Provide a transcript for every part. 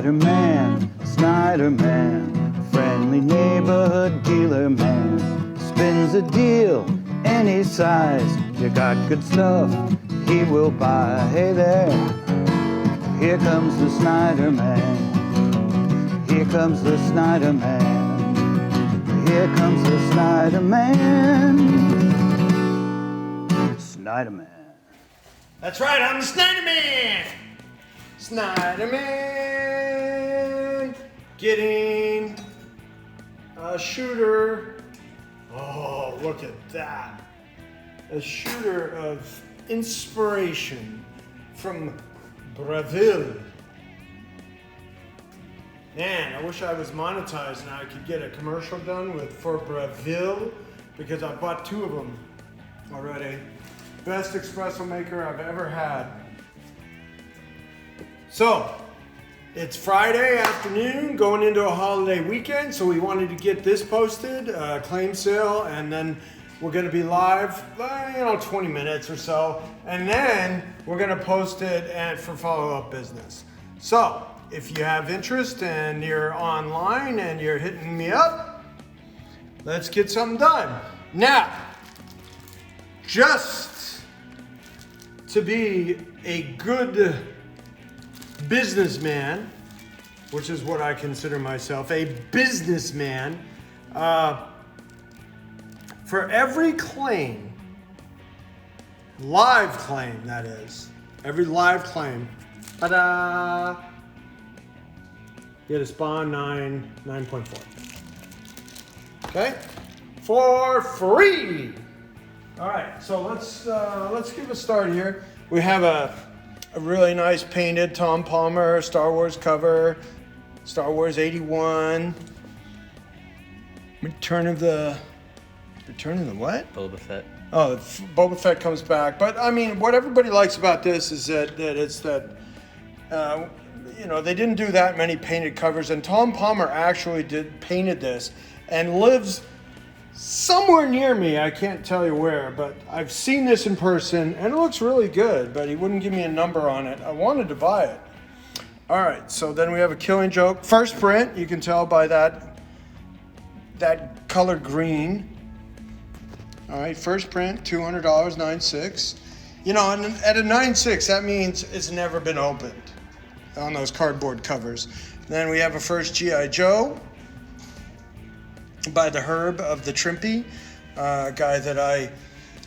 Snyderman, Snyderman, friendly neighborhood dealer man. Spins a deal any size. You got good stuff, he will buy. Hey there, here comes the Snyderman. Here comes the Snyderman. Here comes the Snyderman. Snyderman. That's right, I'm the Snyderman. Snyderman getting a shooter. Oh, look at that. A shooter of inspiration from Brazil. Man, I wish I was monetized and I could get a commercial done for Brazil, because I bought 2 of them already. Best espresso maker I've ever had. So, it's Friday afternoon, going into a holiday weekend, so we wanted to get this posted, claim sale, and then we're going to be live, 20 minutes or so, and then we're going to post it for follow-up business. So, if you have interest and you're online and you're hitting me up, let's get something done. Now, just to be a good businessman, which is what I consider myself, a businessman, for every claim, live claim that is, every live claim, ta-da, get a spawn 9.4. Okay, for free. All right, so let's give a start here. We have a really nice painted Tom Palmer Star Wars cover, Star Wars 81. Return of the what? Boba Fett. Oh, Boba Fett comes back. But I mean, what everybody likes about this is that it's that, they didn't do that many painted covers, and Tom Palmer actually painted this and lives somewhere near me. I can't tell you where, but I've seen this in person and it looks really good, but he wouldn't give me a number on it. I wanted to buy it. All right, so then we have a Killing Joke. First print, you can tell by that color green. All right, first print, $200, 9.6. And at a 9.6, that means it's never been opened on those cardboard covers. Then we have a first G.I. Joe by the Herb of the Trimpy, a guy that I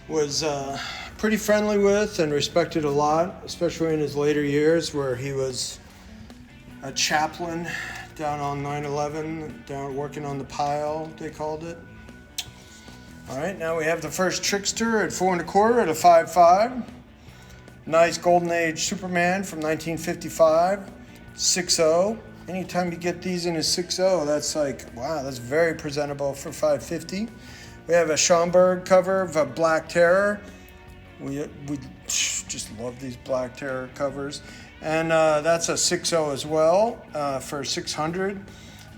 was pretty friendly with and respected a lot, especially in his later years where he was a chaplain down on 9/11, down working on the pile, they called it. All right, now we have the first Trickster at 4 1/4 at a 5.5. Nice Golden Age Superman from 1955, 6.0. Anytime you get these in a 6.0, that's like, wow, that's very presentable for 5.50. We have a Schomburg cover of a Black Terror. We just love these Black Terror covers. And that's a 6.0 as well for 600.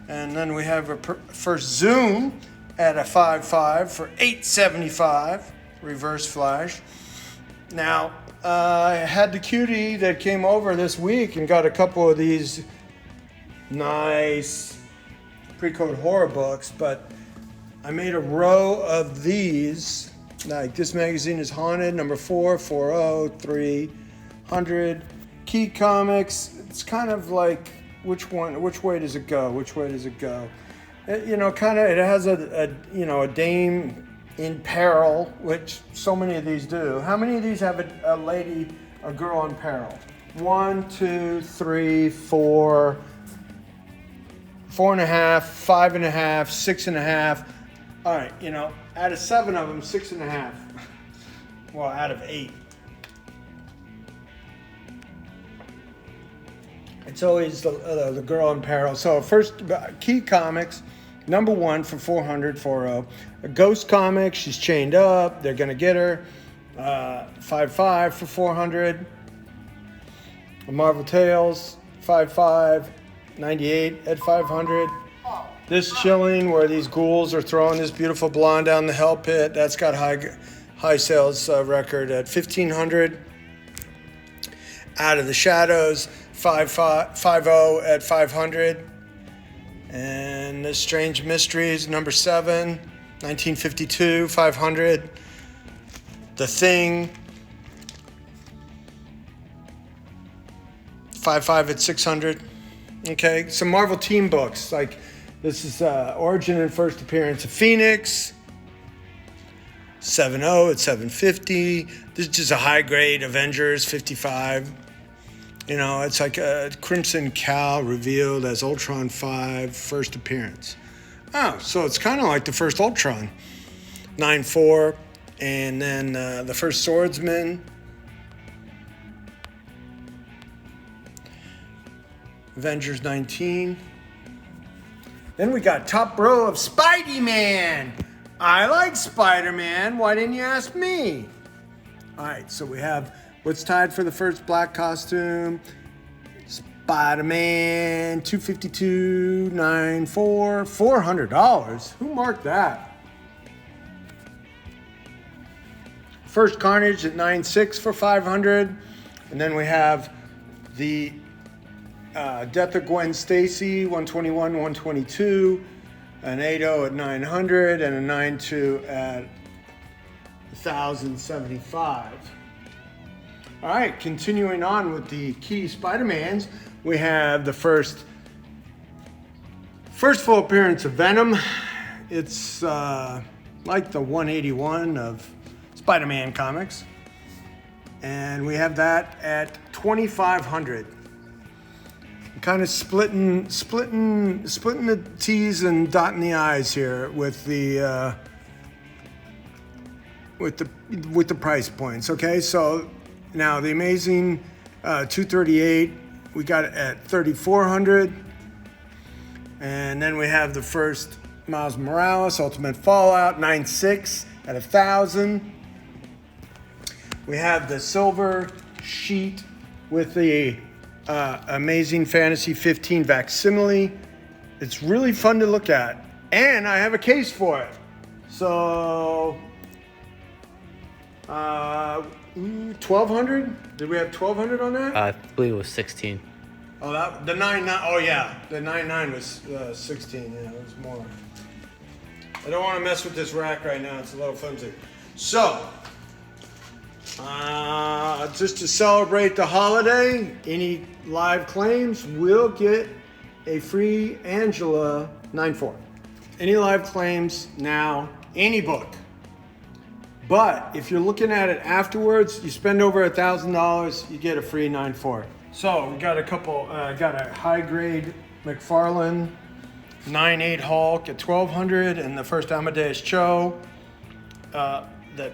And then we have a first Zoom at a 5.5 for 875, reverse flash. Now, I had the cutie that came over this week and got a couple of these nice pre-code horror books, but I made a row of these. Like this magazine is Haunted, number 4, 40, 300. Key Comics, it's kind of like, which way does it go? It has a dame in peril, which so many of these do. How many of these have a girl in peril? 1, 2, 3, 4, 4.5, 5.5, 6.5. All right, out of 7 of them, 6.5. Well, out of 8. It's always the girl in peril. So first, Key Comics, number 1 for 400, 40. A Ghost Comic, she's chained up. They're going to get her. 5.5 for 400. A Marvel Tales, 5.5, 98 at 500. This Chilling, where these ghouls are throwing this beautiful blonde down the hell pit, that's got high sales record at 1,500. Out of the Shadows, 50 at 500. And the Strange Mysteries, number 7, 1952, 500. The Thing, 55 at 600. Okay, some Marvel team books, like this is Origin and First Appearance of Phoenix, 7.0 at 750. This is just a high grade Avengers, 55. You know, it's like a Crimson Cow revealed as Ultron 5 First Appearance. Oh, so it's kind of like the first Ultron, 9.4. And then the first Swordsman, Avengers 19. Then we got top row of Spidey-Man. I like Spider-Man. Why didn't you ask me? All right, so we have what's tied for the first black costume. Spider-Man 252, 9.4, $400. Who marked that? First Carnage at 9.6 for 500. And then we have the Death of Gwen Stacy, 121, 122, an 8.0 at 900, and a 9.2 at 1,075. All right, continuing on with the key Spider-Mans, we have the first full appearance of Venom. It's like the 181 of Spider-Man comics. And we have that at 2,500. Kind of splitting the T's and dotting the I's here with the price points. Okay, so now the Amazing 238, we got it at 3,400, and then we have the first Miles Morales Ultimate Fallout 9.6 at 1,000. We have the silver sheet with the Amazing Fantasy 15 facsimile. It's really fun to look at, and I have a case for it. So, 1,200? Did we have 1,200 on that? I believe it was 16. Oh, the 9.9. Oh yeah, the 9.9 was 16. Yeah, it was more. I don't want to mess with this rack right now. It's a little flimsy. So, just to celebrate the holiday, any live claims will get a free Angela 9.4. Any live claims now, any book. But if you're looking at it afterwards, you spend over $1,000, you get a free 9.4. So we got a couple, got a high grade McFarlane 9.8 Hulk at 1,200, and the first Amadeus Cho, the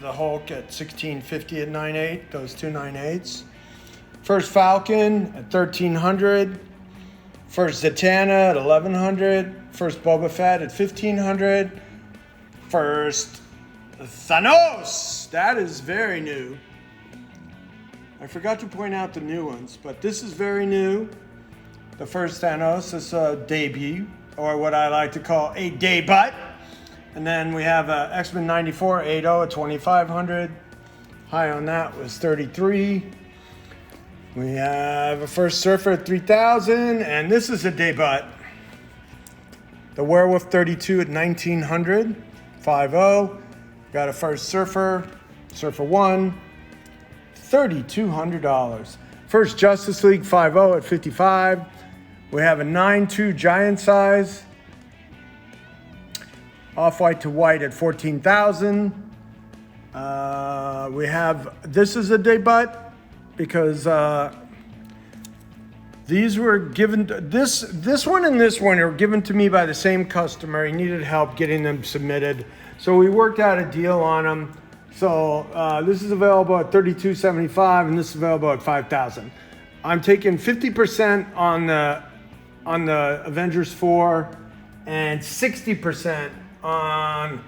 Hulk at 1,650 at 9.8, those two 9.8s. First Falcon at 1,300. First Zatanna at 1,100. First Boba Fett at 1,500. First Thanos, that is very new. I forgot to point out the new ones, but this is very new. The first Thanos is a debut, or what I like to call a debut. And then we have X-Men 94 8.0 at 2,500. High on that was 33. We have a first Surfer at 3,000, and this is a debut. The Werewolf 32 at 1,900, 5.0. Got a first Surfer, Surfer 1, $3,200. First Justice League 5.0 at 55. We have a 9.2 giant size. Off-white to white at 14,000. We have, this is a debut because these were given, this one and this one are given to me by the same customer. He needed help getting them submitted. So we worked out a deal on them. So this is available at $3,275 and this is available at $5,000. I'm taking 50% on the Avengers 4 and 60% on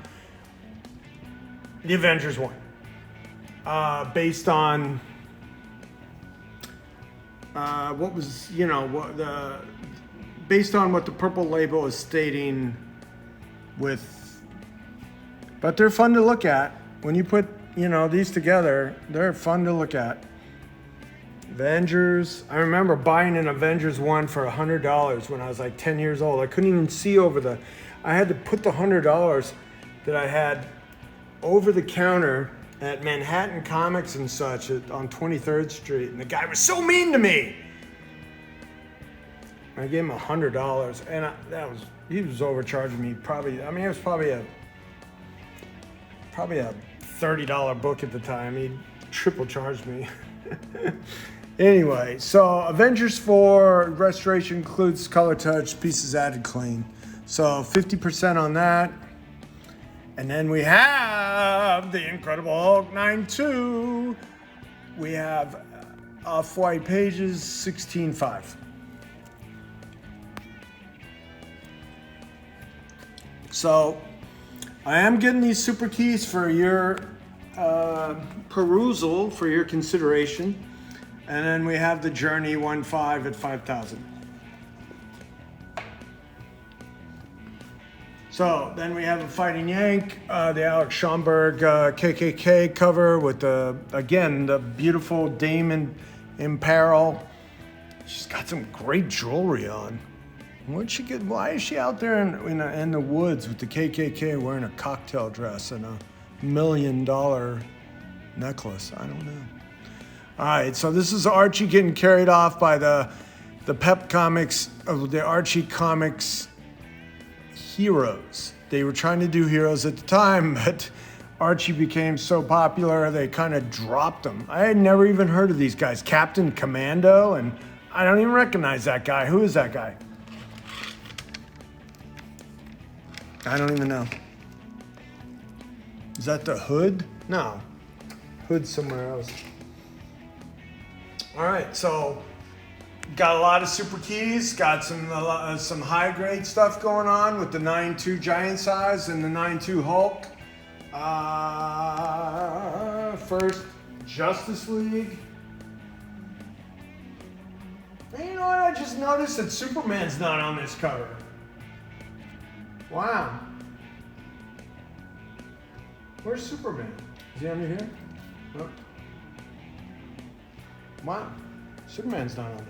the Avengers 1, based on what was, based on what the purple label is stating with, but they're fun to look at. When you put, these together, they're fun to look at. Avengers. I remember buying an Avengers one for $100 when I was like 10 years old. I couldn't even see over the. I had to put the $100 that I had over the counter at Manhattan Comics and such on 23rd Street, and the guy was so mean to me. I gave him $100, and he was overcharging me probably. I mean, it was probably a $30 book at the time. He triple charged me. Anyway, so Avengers 4 restoration includes color touch, pieces added clean. So 50% on that. And then we have the Incredible Hulk 9.2. We have off-white pages 16.5. So I am getting these super keys for your perusal, for your consideration. And then we have the Journey 1.5 at 5,000. So then we have a Fighting Yank, the Alex Schomburg KKK cover with again the beautiful Damon Imperil. She's got some great jewelry on. Where'd she get? Why is she out there in the woods with the KKK wearing a cocktail dress and $1 million necklace? I don't know. All right, so this is Archie getting carried off by the Pep Comics, the Archie Comics heroes. They were trying to do heroes at the time, but Archie became so popular, they kind of dropped them. I had never even heard of these guys. Captain Commando, and I don't even recognize that guy. Who is that guy? I don't even know. Is that the Hood? No. Hood's somewhere else. All right, so got a lot of super keys, got some high grade stuff going on with the 9.2 giant size and the 9.2 Hulk. First, Justice League. And you know what? I just noticed that Superman's not on this cover. Wow. Where's Superman? Is he under here? Oh. Wow. Superman's not on there.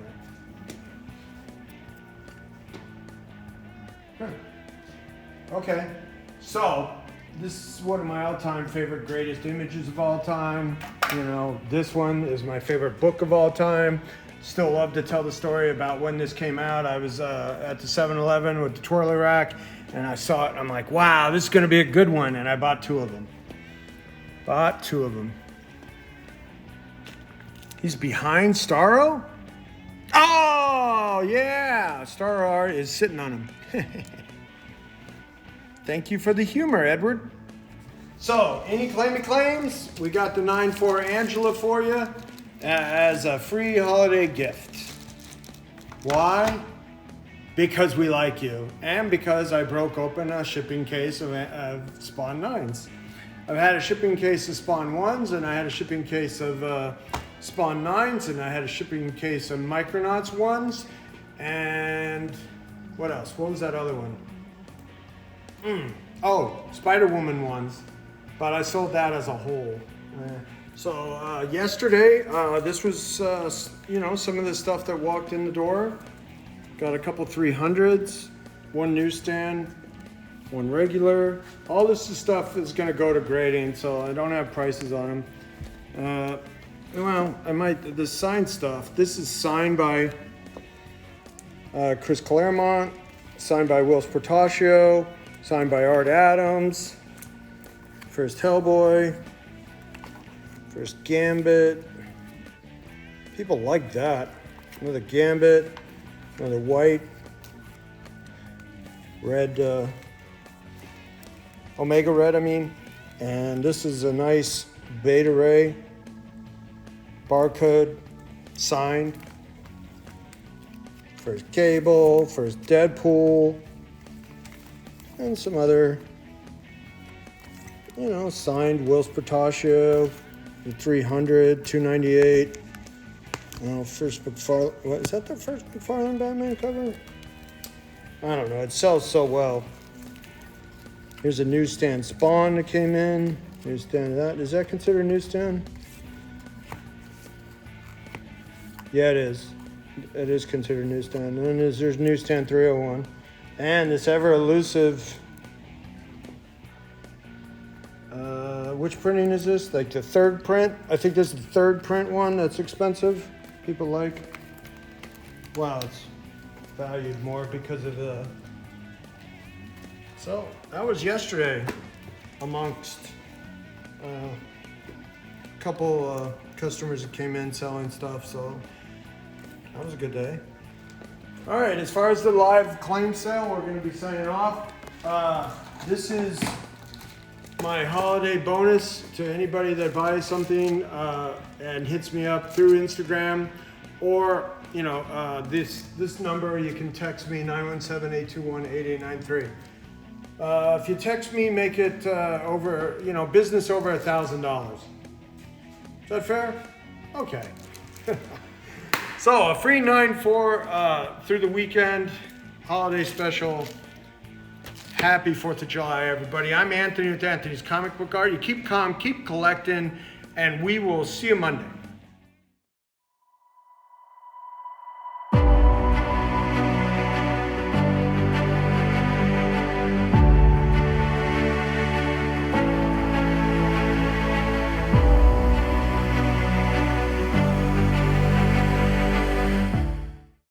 Okay, so this is one of my all-time favorite greatest images of all time. You know, this one is my favorite book of all time. Still love to tell the story about when this came out. I was at the 7-Eleven with the twirly rack, and I saw it. I'm like, wow, this is going to be a good one, and I bought two of them. He's behind Starro? Oh, yeah, Starro is sitting on him. Thank you for the humor, Edward. So, any claims? We got the 9.4 Angela for you as a free holiday gift. Why? Because we like you, and because I broke open a shipping case of Spawn 9s. I've had a shipping case of Spawn 1s, and I had a shipping case of Spawn 9s, and I had a shipping case of Micronauts 1s, and what else? What was that other one? Oh, Spider-Woman 1s, but I sold that as a whole. So yesterday, this was, some of the stuff that walked in the door. Got a couple 300s, one newsstand, one regular. All this stuff is gonna go to grading, so I don't have prices on them. The signed stuff. This is signed by Chris Claremont, signed by Will Portacio, signed by Art Adams. First Hellboy, first Gambit. People like that. Another Gambit, another white, red, Omega Red, And this is a nice Beta Ray, barcode, signed. First Cable, first Deadpool, and some other, signed Will Portacio, the 300, 298. First McFarlane. What is that? The first McFarlane Batman cover? I don't know. It sells so well. Here's a newsstand Spawn that came in. Newsstand that. Is that considered a newsstand? Yeah, it is. It is considered newsstand. And then there's newsstand 301. And this ever elusive, which printing is this? Like the third print? I think this is the third print one that's expensive. People like. Wow, it's valued more because of the. So that was yesterday amongst a couple customers that came in selling stuff. So that was a good day. All right, as far as the live claim sale, we're going to be signing off. This is my holiday bonus to anybody that buys something and hits me up through Instagram, or this number. You can text me 917-821-8893. If you text me, make it over business over $1,000. Is that fair? Okay. So a free 9-4 through the weekend, holiday special. Happy 4th of July, everybody. I'm Anthony with Anthony's Comic Book Art. You keep calm, keep collecting, and we will see you Monday.